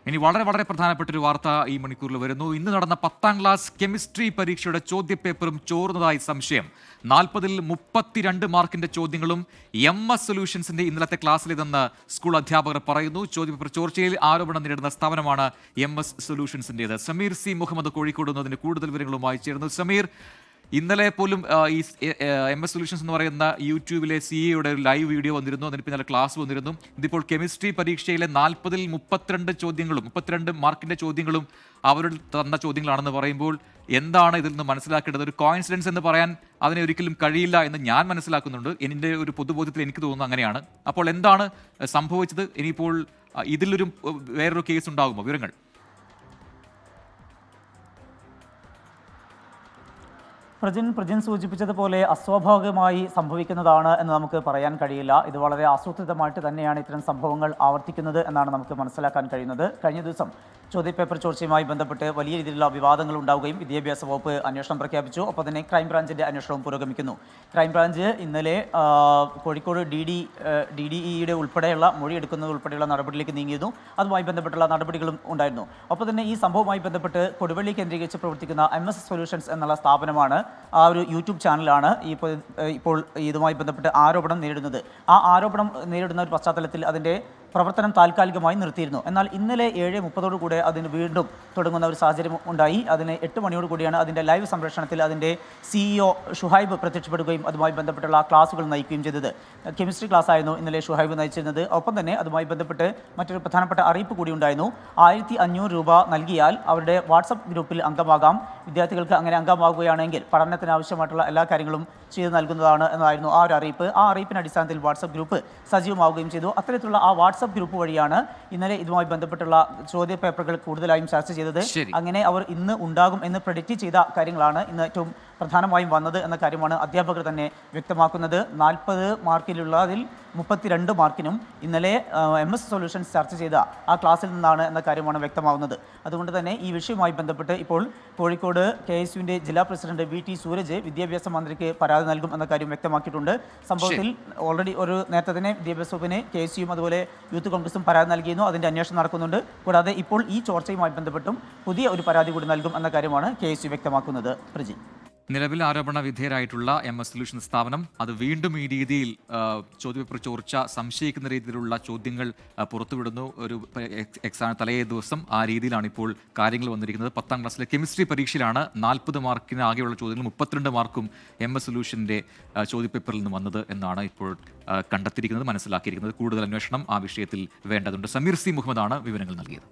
ഇനി വളരെ വളരെ പ്രധാനപ്പെട്ട ഒരു വാർത്ത ഈ മണിക്കൂറിൽ വരുന്നു. ഇന്ന് നടന്ന 10ാം ക്ലാസ് കെമിസ്ട്രി പരീക്ഷയുടെ ചോദ്യപേപ്പറും ചോർന്നതായി സംശയം. 40-ൽ 32 മാർക്കിന്റെ ചോദ്യങ്ങളും MS സൊല്യൂഷൻസിന്റെ ഇന്നലത്തെ ക്ലാസ്സിലിതെന്ന് സ്കൂൾ അധ്യാപകർ പറയുന്നു. ചോദ്യപേപ്പർ ചോർച്ചയിൽ ആരോപണം നേരിടുന്ന സ്ഥാപനമാണ് MS സൊല്യൂഷൻസിന്റേത്. സമീർ സി മുഹമ്മദ് കോഴിക്കോട് നിന്ന് കൂടുതൽ വിവരങ്ങളുമായി ചേരുന്നു. സമീർ, ഇന്നലെ പോലും ഈ MS സൊല്യൂഷൻസ് എന്ന് പറയുന്ന യൂട്യൂബിലെ CEO-യുടെ ഒരു ലൈവ് വീഡിയോ വന്നിരുന്നു. അതിന് പിന്നാലെ ക്ലാസ് വന്നിരുന്നു. ഇതിപ്പോൾ കെമിസ്ട്രി പരീക്ഷയിലെ 40-ൽ 32 മാർക്കിന്റെ ചോദ്യങ്ങളും അവരുടെ തന്ന ചോദ്യങ്ങളാണെന്ന് പറയുമ്പോൾ എന്താണ് ഇതിൽ നിന്ന് മനസ്സിലാക്കേണ്ടത്? ഒരു കോയിൻസിഡൻസ് എന്ന് പറയാൻ അതിനെ ഒരിക്കലും കഴിയില്ല എന്ന് ഞാൻ മനസ്സിലാക്കുന്നുണ്ട്. എൻ്റെ ഒരു പൊതുബോധ്യത്തിൽ എനിക്ക് തോന്നുന്നു അങ്ങനെയാണ്. അപ്പോൾ എന്താണ് സംഭവിച്ചത്? ഇനിയിപ്പോൾ ഇതിലൊരു വേറൊരു കേസ് ഉണ്ടാകുമോ? വിവരങ്ങൾ. പ്രജിൻ സൂചിപ്പിച്ചതുപോലെ അസ്വാഭാവികമായി സംഭവിക്കുന്നതാണ് എന്ന് നമുക്ക് പറയാൻ കഴിയില്ല. ഇത് വളരെ ആസൂത്രിതമായിട്ട് തന്നെയാണ് ഇത്തരം സംഭവങ്ങൾ ആവർത്തിക്കുന്നത് എന്നാണ് നമുക്ക് മനസ്സിലാക്കാൻ കഴിയുന്നത്. കഴിഞ്ഞ ദിവസം ചോദ്യപേപ്പർ ചോർച്ചയുമായി ബന്ധപ്പെട്ട് വലിയ രീതിയിലുള്ള വിവാദങ്ങൾ ഉണ്ടാവുകയും വിദ്യാഭ്യാസ വകുപ്പ് അന്വേഷണം പ്രഖ്യാപിച്ചു. ഒപ്പം തന്നെ ക്രൈംബ്രാഞ്ചിൻ്റെ അന്വേഷണവും പുരോഗമിക്കുന്നു. ക്രൈംബ്രാഞ്ച് ഇന്നലെ കോഴിക്കോട് DDEയുടെ ഉൾപ്പെടെയുള്ള മൊഴിയെടുക്കുന്നത് ഉൾപ്പെടെയുള്ള നടപടിയിലേക്ക് നീങ്ങിയിരുന്നു. അതുമായി ബന്ധപ്പെട്ടുള്ള നടപടികളും ഉണ്ടായിരുന്നു. ഒപ്പം തന്നെ ഈ സംഭവവുമായി ബന്ധപ്പെട്ട് കൊടുവള്ളി കേന്ദ്രീകരിച്ച് പ്രവർത്തിക്കുന്ന MS സൊല്യൂഷൻസ് എന്നുള്ള സ്ഥാപനമാണ്, ആ ഒരു യൂട്യൂബ് ചാനലാണ് ഇപ്പോൾ ഇതുമായി ബന്ധപ്പെട്ട് ആരോപണം നേരിടുന്നത്. ആ ആരോപണം നേരിടുന്ന ഒരു പശ്ചാത്തലത്തിൽ അതിൻ്റെ പ്രവർത്തനം താൽക്കാലികമായി നിർത്തിയിരുന്നു. എന്നാൽ ഇന്നലെ 7:30 അതിന് വീണ്ടും തുടങ്ങുന്ന ഒരു സാഹചര്യം ഉണ്ടായി. അതിന് 8 മണിയോടുകൂടിയാണ് അതിൻ്റെ ലൈവ് സംപ്രേഷണത്തിൽ അതിൻ്റെ CEO ഷുഹൈബ് പ്രത്യക്ഷപ്പെടുകയും അതുമായി ബന്ധപ്പെട്ടുള്ള ക്ലാസുകൾ നയിക്കുകയും ചെയ്തത്. കെമിസ്ട്രി ക്ലാസ് ആയിരുന്നു ഇന്നലെ ഷുഹൈബ് നയിച്ചിരുന്നത്. ഒപ്പം തന്നെ അതുമായി ബന്ധപ്പെട്ട് മറ്റൊരു പ്രധാനപ്പെട്ട അറിയിപ്പ് കൂടി ഉണ്ടായിരുന്നു. 1500 രൂപ നൽകിയാൽ അവരുടെ വാട്സപ്പ് ഗ്രൂപ്പിൽ അംഗമാകാം. വിദ്യാർത്ഥികൾക്ക് അങ്ങനെ അംഗമാകുകയാണെങ്കിൽ പഠനത്തിന് ആവശ്യമായിട്ടുള്ള എല്ലാ കാര്യങ്ങളും ചെയ്തു നൽകുന്നതാണ് എന്നതായിരുന്നു ആ ഒരു അറിയിപ്പ്. ആ അറിയിപ്പിൻ്റെ അടിസ്ഥാനത്തിൽ വാട്സപ്പ് ഗ്രൂപ്പ് സജീവമാവുകയും ചെയ്തു. അത്തരത്തിലുള്ള ആ വാട്സപ്പ് ഗ്രൂപ്പ് വഴിയാണ് ഇന്നലെ ഇതുമായി ബന്ധപ്പെട്ടുള്ള ചോദ്യ പേപ്പറുകൾ കൂടുതലായും ചർച്ച ചെയ്തത്. അങ്ങനെ അവർ ഇന്ന് ഉണ്ടാകും എന്ന് പ്രെഡിക്റ്റ് ചെയ്ത കാര്യങ്ങളാണ് ഇന്ന് ഏറ്റവും പ്രധാനമായും വന്നത് എന്ന കാര്യമാണ് അധ്യാപകർ തന്നെ വ്യക്തമാക്കുന്നത്. 40 മാർക്കിലുള്ളതിൽ 32 മാർക്കിനും ഇന്നലെ MS സൊല്യൂഷൻസ് ചർച്ച ചെയ്ത ആ ക്ലാസ്സിൽ നിന്നാണ് എന്ന കാര്യമാണ് വ്യക്തമാവുന്നത്. അതുകൊണ്ട് തന്നെ ഈ വിഷയവുമായി ബന്ധപ്പെട്ട് ഇപ്പോൾ കോഴിക്കോട് KSUവിൻ്റെ ജില്ലാ പ്രസിഡന്റ് VT സൂരജ് വിദ്യാഭ്യാസ മന്ത്രിക്ക് പരാതി നൽകും എന്ന കാര്യം വ്യക്തമാക്കിയിട്ടുണ്ട്. സംഭവത്തിൽ ഓൾറെഡി നേരത്തെ തന്നെ വിദ്യാഭ്യാസ വകുപ്പിന് KSUവും അതുപോലെ യൂത്ത് കോൺഗ്രസും പരാതി നൽകിയിരുന്നു. അതിൻ്റെ അന്വേഷണം നടക്കുന്നുണ്ട്. കൂടാതെ ഇപ്പോൾ ഈ ചോർച്ചയുമായി ബന്ധപ്പെട്ടും പുതിയ ഒരു പരാതി കൂടി നൽകും എന്ന കാര്യമാണ് KSU വ്യക്തമാക്കുന്നത്. പ്രജി, നിലവിൽ ആരോപണ വിധേയരായിട്ടുള്ള MS സൊല്യൂഷൻ സ്ഥാപനം അത് വീണ്ടും ഈ രീതിയിൽ ചോദ്യപേപ്പർ ചോർച്ച സംശയിക്കുന്ന രീതിയിലുള്ള ചോദ്യങ്ങൾ പുറത്തുവിടുന്നു. ഒരു എക്സാം തലേ ദിവസം ആ രീതിയിലാണ് ഇപ്പോൾ കാര്യങ്ങൾ വന്നിരിക്കുന്നത്. 10ാം ക്ലാസ്സിലെ കെമിസ്ട്രി പരീക്ഷയിലാണ് 40 മാർക്കിന് ആകെയുള്ള ചോദ്യങ്ങൾ 32 മാർക്കും MS സൊല്യൂഷൻ്റെ ചോദ്യപേപ്പറിൽ നിന്ന് വന്നത് എന്നാണ് ഇപ്പോൾ കണ്ടെത്തിയിരിക്കുന്നത്, മനസ്സിലാക്കിയിരിക്കുന്നത്. കൂടുതൽ അന്വേഷണം ആ വിഷയത്തിൽ വേണ്ടതുണ്ട്. സമീർ സി മുഹമ്മദാണ് വിവരങ്ങൾ നൽകിയത്.